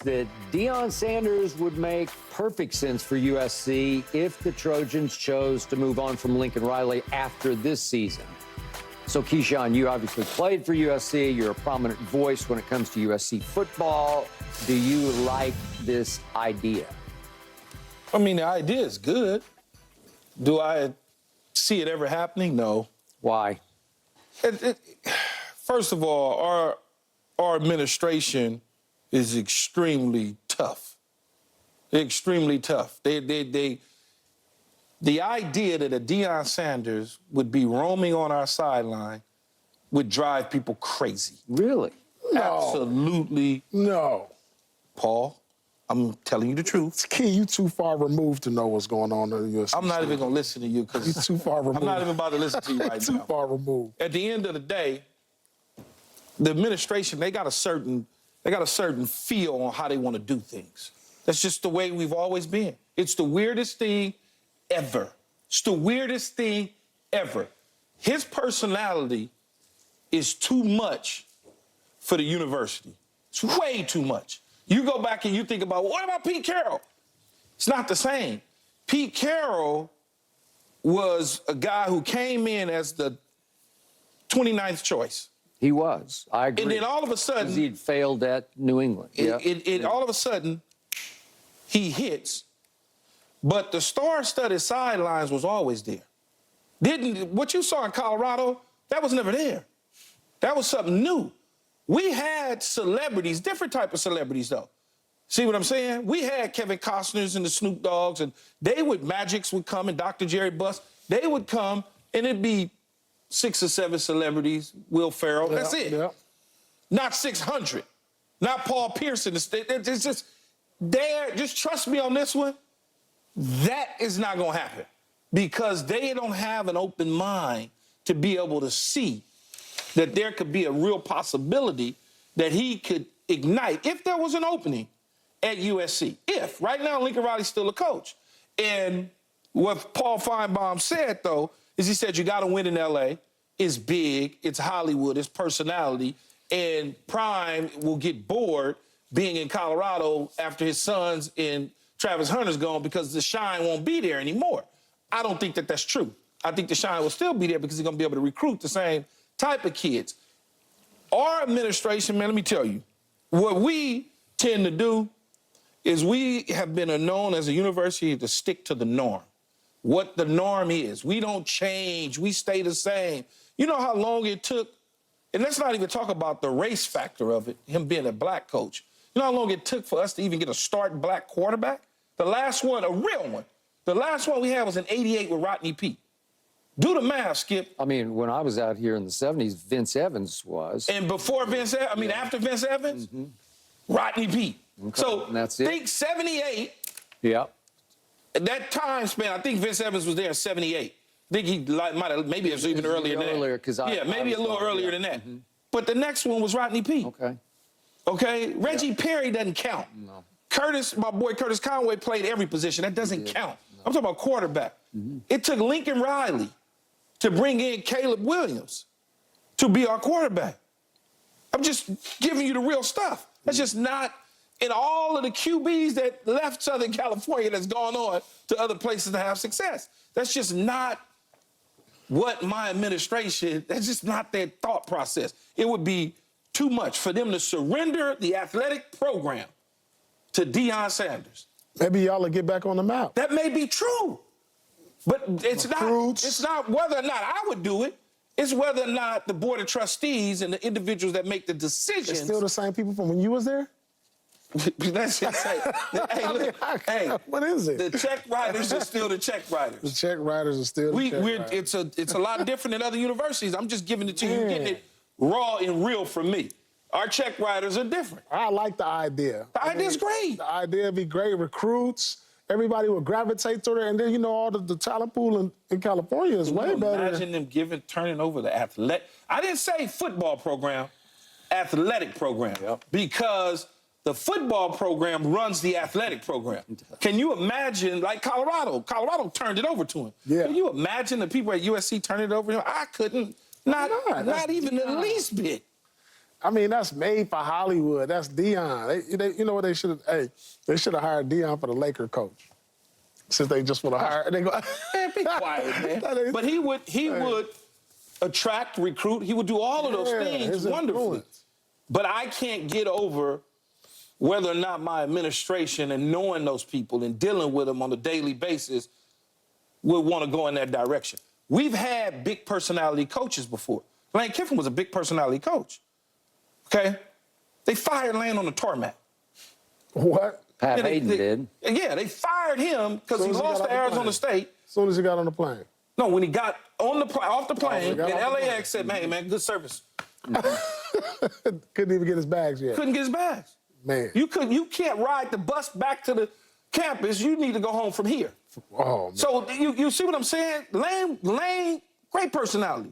that Deion Sanders would make perfect sense for USC if the Trojans chose to move on from Lincoln Riley after this season. So, Keyshawn, you obviously played for USC. You're a prominent voice when it comes to USC football. Do you like this idea? I mean, the idea is good. Do I see it ever happening? No. Why? First of all, our administration is extremely tough. Extremely tough. The idea that a Deion Sanders would be roaming on our sideline would drive people crazy. Really? No. Absolutely. No. Paul, I'm telling you the truth. Key, you too far removed to know what's going on in the USC. I'm not even going to listen to you because You're too far removed. I'm not even about to listen to you right too now. Too far removed. At the end of the day, the administration, they got a certain feel on how they want to do things. That's just the way we've always been. It's the weirdest thing ever. It's the weirdest thing ever. His personality is too much for the university. It's way too much. You go back and you think about, well, what about Pete Carroll? It's not the same. Pete Carroll was a guy who came in as the 29th choice. He was. I agree. And then all of a sudden... Because he'd failed at New England. All of a sudden, he hits. But the star-studded sidelines was always there. What you saw in Colorado, that was never there. That was something new. We had celebrities, different type of celebrities, though. See what I'm saying? We had Kevin Costner's and the Snoop Dogs, and Magics would come, and Dr. Jerry Buss. They would come, and it'd be 6 or 7 celebrities, Will Ferrell, that's it. Yeah. Not 600. Not Paul Pearson. It's just there. Just trust me on this one. That is not going to happen because they don't have an open mind to be able to see that there could be a real possibility that he could ignite if there was an opening at USC. If. Right now, Lincoln Riley's still a coach. And what Paul Feinbaum said, though, is he said you got to win in L.A. It's big, it's Hollywood, it's personality, and Prime will get bored being in Colorado after his sons and Travis Hunter's gone because the shine won't be there anymore. I don't think that that's true. I think the shine will still be there because he's going to be able to recruit the same type of kids. Our administration, man, let me tell you, what we tend to do is we have been known as a university to stick to the norm. What the norm is. We don't change. We stay the same. You know how long it took, and let's not even talk about the race factor of it, him being a black coach. You know how long it took for us to even get a starting black quarterback? The last one, a real one, the last one we had was in '88 with Rodney Peete. Do the math, Skip. I mean, when I was out here in the 70s, Vince Evans was. And before Vince Evans, after Vince Evans, Rodney Peete. Okay. So that's it. think 78. Yeah. That time span, I think Vince Evans was there in 78. I think he might have, maybe it was even earlier than that. Maybe a little earlier than that. But the next one was Rodney Peete. Okay? Reggie Perry doesn't count. No. My boy Curtis Conway played every position. That doesn't count. No. I'm talking about quarterback. It took Lincoln Riley to bring in Caleb Williams to be our quarterback. I'm just giving you the real stuff. That's just not... In all of the QBs that left Southern California that's gone on to other places to have success. That's just not what my administration, that's just not their thought process. It would be too much for them to surrender the athletic program to Deion Sanders. Maybe y'all will get back on the map. That may be true, but it's not whether or not I would do it. It's whether or not the Board of Trustees and the individuals that make the decisions. It's still the same people from when you was there? That's just hey, look, hey, what is it? The check writers are still the check writers. The check writers are still the check writers. It's a lot different than other universities. I'm just giving it to you. You're getting it raw and real from me. Our check writers are different. I like the idea. The idea's great. The idea would be great. Recruits, everybody would gravitate to it. And then, all the talent pool in California is way better. Imagine them turning over the athletic. I didn't say football program, athletic program. Yep. Because the football program runs the athletic program. Can you imagine, like Colorado? Colorado turned it over to him. Yeah. Can you imagine the people at USC turning it over to him? I couldn't. Not even the least bit. I mean, that's made for Hollywood. That's Deion. They you know what they should have? Hey, they should have hired Deion for the Laker coach. Since they just want to hire, they go. Man, be quiet, man. But he would attract, recruit. He would do all of those things wonderfully. But I can't get over whether or not my administration and knowing those people and dealing with them on a daily basis would want to go in that direction. We've had big personality coaches before. Lane Kiffin was a big personality coach. Okay? They fired Lane on the tarmac. What? Pat Hayden did. Yeah, they fired him because he lost to Arizona State. As soon as he got on the plane. No, when he got on off the plane, and LAX said, "Hey, man, good service." Couldn't even get his bags yet. Couldn't get his bags. Man. You can't ride the bus back to the campus. You need to go home from here. Oh, man. So you see what I'm saying? Lane, great personality.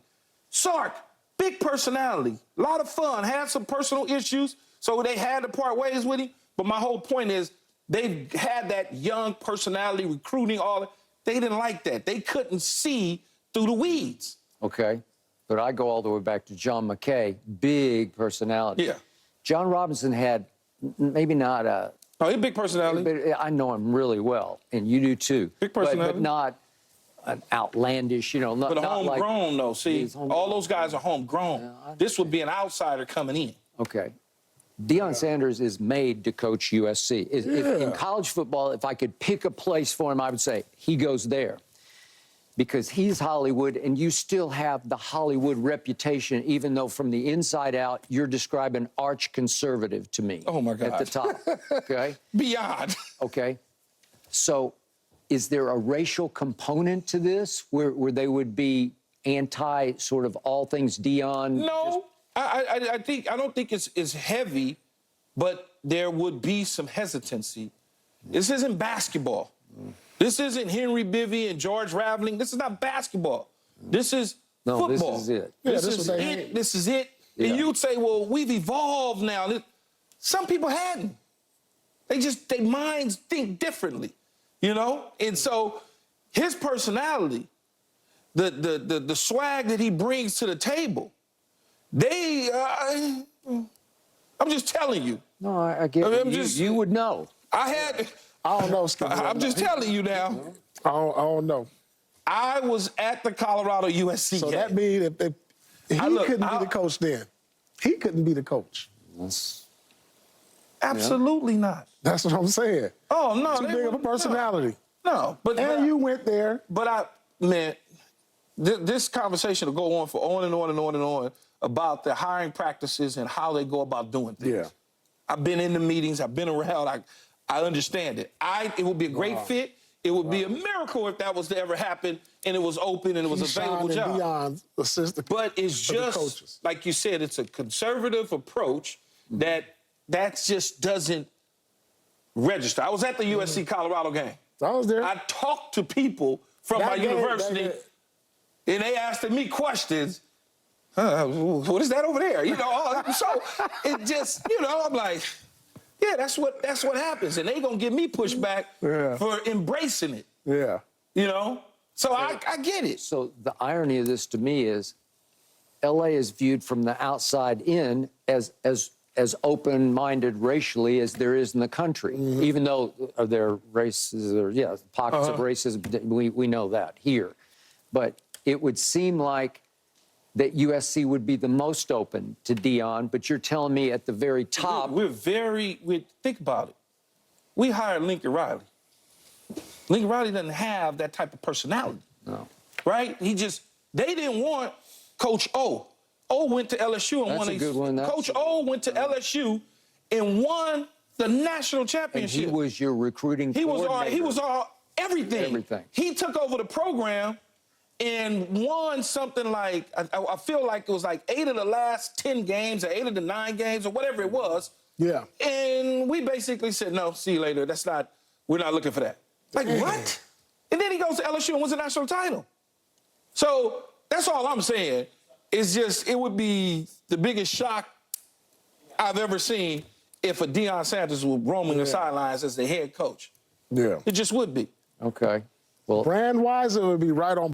Sark, big personality. A lot of fun. Had some personal issues, so they had to part ways with him. But my whole point is they've had that young personality, recruiting, all that. They didn't like that. They couldn't see through the weeds. Okay. But I go all the way back to John McKay, big personality. Yeah. John Robinson had maybe not a... Oh, he's a big personality. But I know him really well, and you do too. Big personality. But not an outlandish, not, But not homegrown, like, though. See, all those guys are homegrown. Yeah, This would be an outsider coming in. Okay. Deion Sanders is made to coach USC. If in college football, if I could pick a place for him, I would say he goes there. Because he's Hollywood, and you still have the Hollywood reputation, even though from the inside out, you're describing arch conservative to me. Oh, my God. At the top, okay? Beyond. Okay. So is there a racial component to this where they would be anti sort of all things Deion? No, I don't think it's heavy, but there would be some hesitancy. This isn't basketball. This isn't Henry Bivy and George Raveling. This is not basketball. This is football. This is it. This is it. This is it. Yeah. And you'd say, well, we've evolved now. Some people hadn't. Their minds think differently, And so his personality, the swag that he brings to the table, I'm just telling you. No, I get it. You would know. I don't know, Skip. I'm just telling you now. I don't know. I was at the Colorado USC game. So that means if he couldn't be the coach then. He couldn't be the coach. Absolutely not. That's what I'm saying. Oh, no. Too big of a personality. No. But you went there. But this conversation will go on for on and on and on and on about the hiring practices and how they go about doing things. Yeah. I've been in the meetings. I've been around. I understand it. It would be a great fit. It would be a miracle if that was to ever happen and it was open and it was an available job. Deion's assistant. But it's just, like you said, it's a conservative approach that just doesn't register. I was at the USC Colorado game. I was there. I talked to people from my university, and they asked me questions. What is that over there? So it just, I'm like, yeah, that's what happens. And they gonna give me pushback for embracing it. Yeah. So I get it. So the irony of this to me is LA is viewed from the outside in as open-minded racially as there is in the country, even though there are races, pockets of racism, we know that here. But it would seem like that USC would be the most open to Deion, but you're telling me at the very top... Think about it. We hired Lincoln Riley. Lincoln Riley doesn't have that type of personality. No. Right? They didn't want Coach O. O went to LSU and won a good one. Coach O went to LSU and won the national championship. And he was your recruiting coordinator. He was everything. Everything. He took over the program and won something like, I feel like it was like 8 of the last 10 games or 8 of the 9 games or whatever it was. Yeah. And we basically said, no, see you later. We're not looking for that. Like, what? And then he goes to LSU and wins a national title. So that's all I'm saying. It's just, it would be the biggest shock I've ever seen if a Deion Sanders was roaming the sidelines as the head coach. Yeah. It just would be. Okay. Well, brand-wise, it would be right on